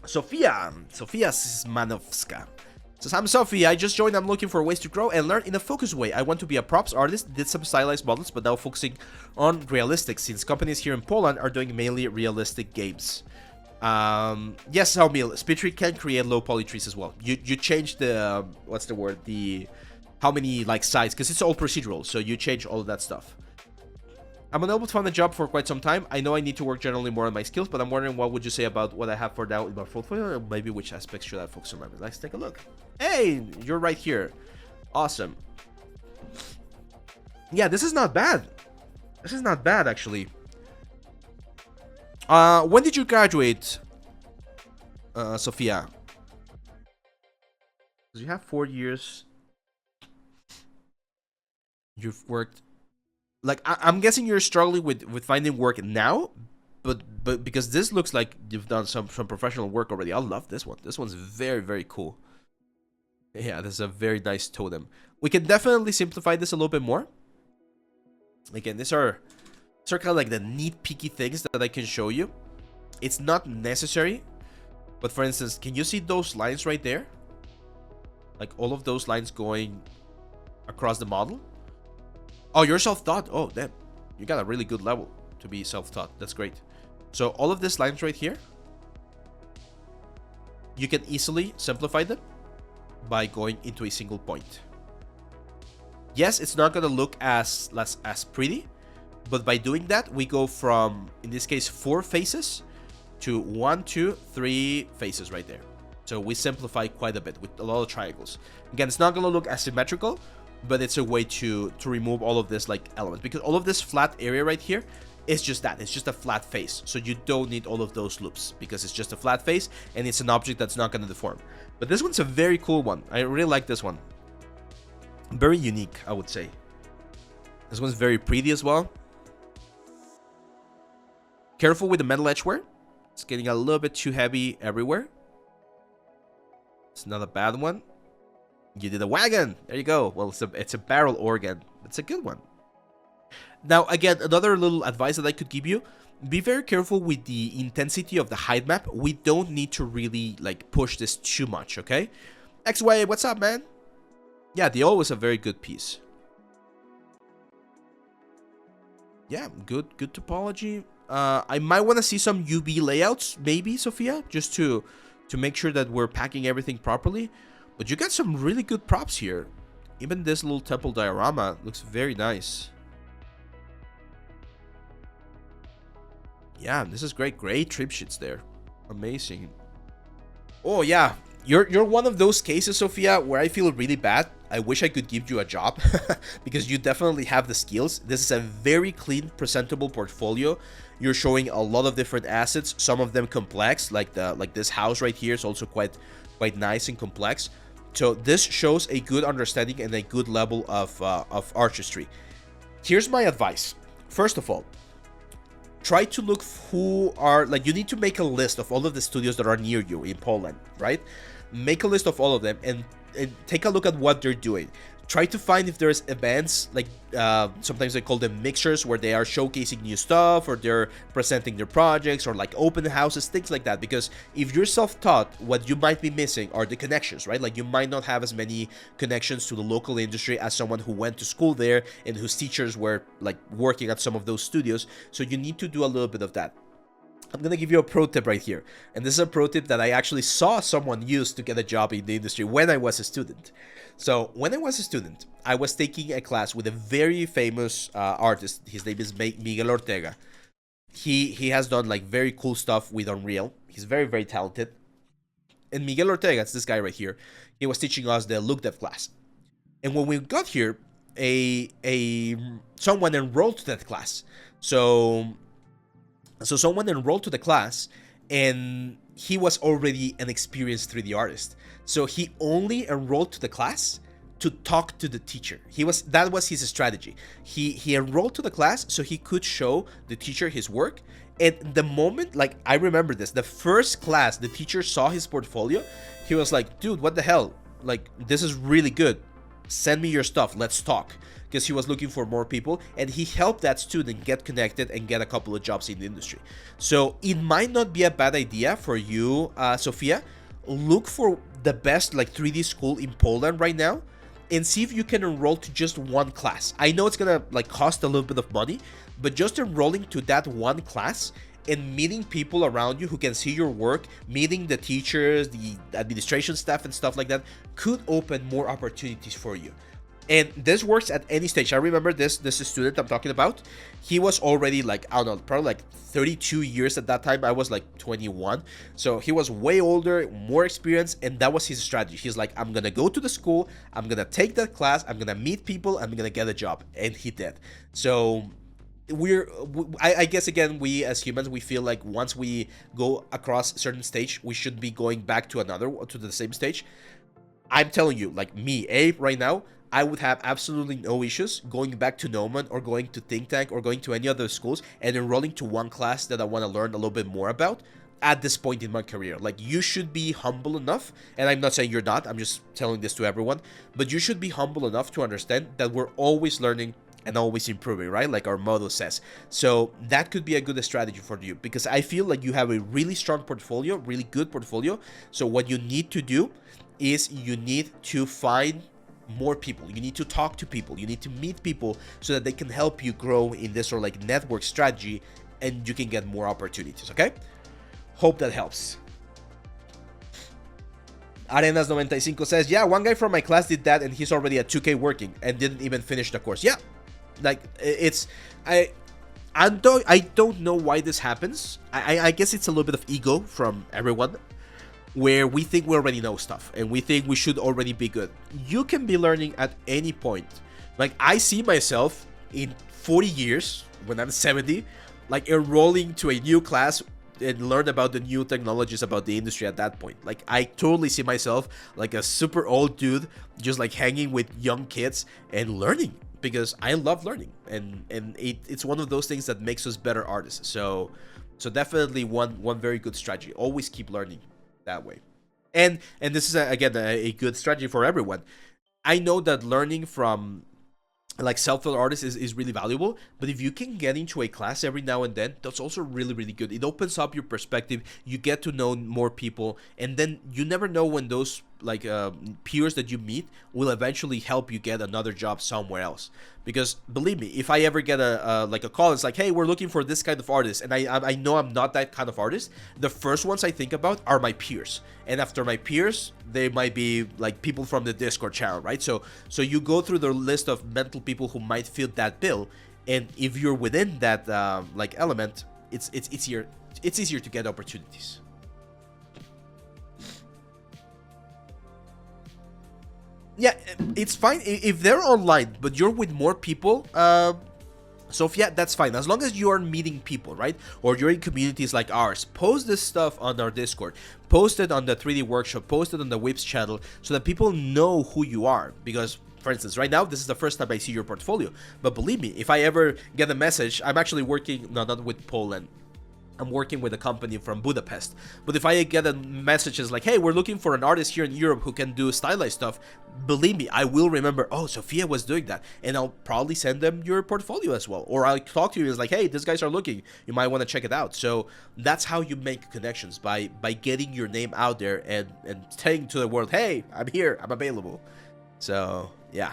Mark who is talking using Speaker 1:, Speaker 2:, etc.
Speaker 1: Zofia Szymanowska says, I'm Zofia, I just joined, I'm looking for ways to grow and learn in a focused way. I want to be a props artist, did some stylized models, but now focusing on realistic, since companies here in Poland are doing mainly realistic games. Yes, Helmil, Spitry can create low poly trees as well. You change the, what's the word, the, how many, like, sides, because it's all procedural, so you change all of that stuff. I'm unable to find a job for quite some time. I know I need to work generally more on my skills, but I'm wondering what would you say about what I have for now in my portfolio, or maybe which aspects should I focus on? Let's take a look. Hey, you're right here. Awesome. Yeah, this is not bad. This is not bad, actually. When did you graduate, Zofia? Because you have 4 years. You've worked... Like, I'm guessing you're struggling with finding work now, but because this looks like you've done some professional work already. I love this one. This one's very, very cool. Yeah, this is a very nice totem. We can definitely simplify this a little bit more. Again, these are kind of like the neat, peeky things that I can show you. It's not necessary, but for instance, can you see those lines right there? Like all of those lines going across the model? Oh, you're self-taught. Oh, damn. You got a really good level to be self-taught. That's great. So all of these lines right here, you can easily simplify them by going into a single point. Yes, it's not going to look as pretty, but by doing that, we go from, in this case, 4 faces to 1, 2, 3 faces right there. So we simplify quite a bit with a lot of triangles. Again, it's not going to look as symmetrical, but it's a way to remove all of this like elements, because all of this flat area right here is just that. It's just a flat face, so you don't need all of those loops because it's just a flat face and it's an object that's not going to deform. But this one's a very cool one. I really like this one. Very unique, I would say. This one's very pretty as well. Careful with the metal edgeware. It's getting a little bit too heavy everywhere. It's not a bad one. You did a wagon. There you go. Well, it's a barrel organ. It's a good one. Now, again, another little advice that I could give you. Be very careful with the intensity of the height map. We don't need to really, like, push this too much, okay? XY, what's up, man? Yeah, the O was a very good piece. Yeah, good topology. I might want to see some UV layouts, maybe, Zofia, just to make sure that we're packing everything properly. But you got some really good props here. Even this little temple diorama looks very nice. Yeah, this is great. Great trip sheets there. Amazing. Oh, yeah. You're one of those cases, Zofia, where I feel really bad. I wish I could give you a job because you definitely have the skills. This is a very clean, presentable portfolio. You're showing a lot of different assets, some of them complex, like this house right here is also quite nice and complex. So this shows a good understanding and a good level of artistry. Here's my advice. First of all, try to look who are, like, you need to make a list of all of the studios that are near you in Poland, right? Make a list of all of them and take a look at what they're doing. Try to find if there's events, like sometimes they call them mixers, where they are showcasing new stuff or they're presenting their projects, or like open houses, things like that. Because if you're self-taught, what you might be missing are the connections, right? Like you might not have as many connections to the local industry as someone who went to school there and whose teachers were like working at some of those studios. So you need to do a little bit of that. I'm going to give you a pro tip right here. And this is a pro tip that I actually saw someone use to get a job in the industry when I was a student. So when I was a student, I was taking a class with a very famous artist. His name is Miguel Ortega. He has done like very cool stuff with Unreal. He's very, very talented. And Miguel Ortega, it's this guy right here. He was teaching us the look dev class. And when we got here, someone enrolled to that class. So someone enrolled to the class, and he was already an experienced 3D artist. So he only enrolled to the class to talk to the teacher. That was his strategy. He enrolled to the class so he could show the teacher his work. And the moment, like, I remember this, the first class the teacher saw his portfolio, he was like, dude, what the hell? Like, this is really good. send me your stuff, let's talk, because he was looking for more people, and he helped that student get connected and get a couple of jobs in the industry. So it might not be a bad idea for you, Zofia. Look for the best like 3D school in Poland right now, and see if you can enroll to just one class. I know it's gonna like cost a little bit of money, but just enrolling to that one class and meeting people around you who can see your work, meeting the teachers, the administration staff and stuff like that, could open more opportunities for you. And this works at any stage. I remember this student I'm talking about, he was already like, I don't know, probably like 32 years at that time. I was like 21. So he was way older, more experienced, and that was his strategy. He's like, I'm gonna go to the school, I'm gonna take that class, I'm gonna meet people, I'm gonna get a job. And he did. So I guess again, we as humans, we feel like once we go across a certain stage, we should be going back to the same stage. I'm telling you, like me, Abe, right now, I would have absolutely no issues going back to Noman or going to Think Tank or going to any other schools and enrolling to one class that I want to learn a little bit more about at this point in my career. Like, you should be humble enough, and I'm not saying you're not, I'm just telling this to everyone, but you should be humble enough to understand that we're always learning and always improving, right? Like our motto says. So that could be a good strategy for you, because I feel like you have a really strong portfolio, really good portfolio. So what you need to do is you need to find more people, you need to talk to people, you need to meet people so that they can help you grow in this sort of like network strategy, and you can get more opportunities. Okay, hope that helps. Arenas95 says, yeah, one guy from my class did that and he's already at 2K working and didn't even finish the course. Yeah, like it's I don't know why this happens. I guess it's a little bit of ego from everyone, where we think we already know stuff and we think we should already be good. You can be learning at any point. Like, I see myself in 40 years, when I'm 70, like enrolling to a new class and learn about the new technologies about the industry at that point. Like, I totally see myself like a super old dude, just like hanging with young kids and learning, because I love learning, and it's one of those things that makes us better artists. So definitely one very good strategy. Always keep learning that way. And this is again a good strategy for everyone. I know that learning from like self-taught artists is really valuable, but if you can get into a class every now and then, that's also really, really good. It opens up your perspective, you get to know more people, and then you never know when those like peers that you meet will eventually help you get another job somewhere else. Because believe me, if I ever get a like a call, it's like, hey, we're looking for this kind of artist, and I know I'm not that kind of artist, the first ones I think about are my peers, and after my peers, they might be like people from the Discord channel, right? So you go through the list of mental people who might fit that bill, and if you're within that like element, it's easier to get opportunities. Yeah, it's fine if they're online, but you're with more people. Zofia, that's fine, as long as you are meeting people, right? Or you're in communities like ours. Post this stuff on our Discord, post it on the 3D workshop, post it on the Whips channel, so that people know who you are. Because, for instance, right now, this is the first time I see your portfolio, but believe me, if I ever get a message, I'm actually working, no, not with Poland, I'm working with a company from Budapest. But if I get a messages like, hey, we're looking for an artist here in Europe who can do stylized stuff, believe me, I will remember, oh, Zofia was doing that. And I'll probably send them your portfolio as well. Or I'll talk to you, it's like, hey, these guys are looking, you might want to check it out. So that's how you make connections, by getting your name out there and saying to the world, hey, I'm here, I'm available. So yeah.